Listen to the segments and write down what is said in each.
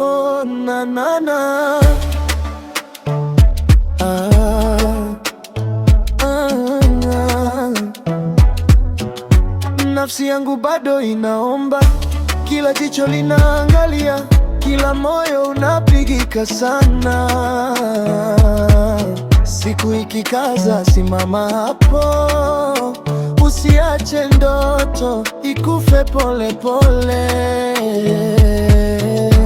Oh, na na na. Nafsi yangu bado inaomba, kila jicho linaangalia, kila moyo unapigika sana. Siku ikikaza, simama hapo, usiache ndoto ikufe pole pole.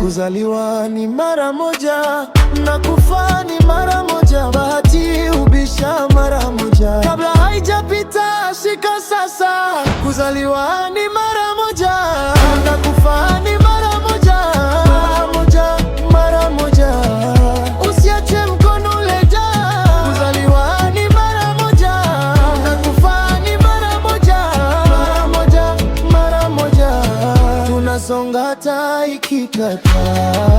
Kuzaliwa ni mara moja na kufa ni mara moja, bahati hubisha mara moja. Kabla haijapita, shika sasa. Kuzaliwa ni mara moja na kufa ni mara moja, mara moja, mara moja. Usiache mkono uleja. Kuzaliwa ni mara moja na kufa ni mara moja, mara moja, mara moja. Tunasonga hata ikikataa.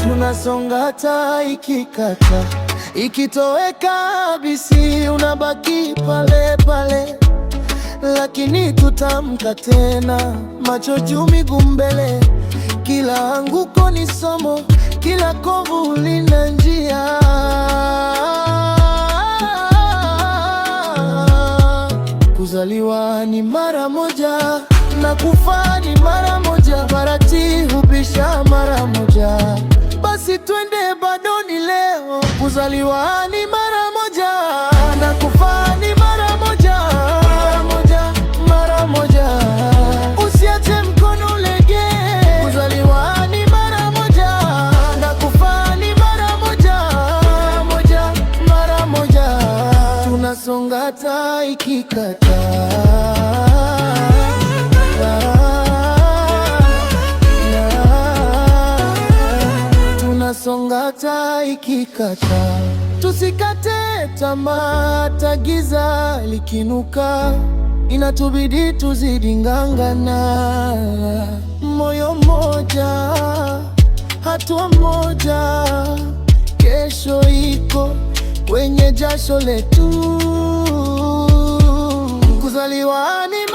Tunasonga hata ikikata, ikitoweka bisi unabaki pale pale, lakini tutamka tena, macho juu miguu mbele. Kila anguko ni somo, kila kovu lina njia. Kuzaliwa ni mara moja na kufa ni mara moja, bahati hubisha mara moja. Basi twende, bado ni leo. Kuzaliwa ni mara moja na kufa ni mara moja, mara moja, mara moja. Usiache mkono ulege. Kuzaliwa ni mara moja na kufa ni mara moja, mara moja, mara moja. Tunasonga hata ikikataa. Tunasonga hata ikikataa. Tusikate tamaa, hata giza likinuka, inatubidi tuzidi ng'ang'ana. Moyo mmoja, hatua moja, kesho iko kwenye jasho letu. Kuzaliwa ni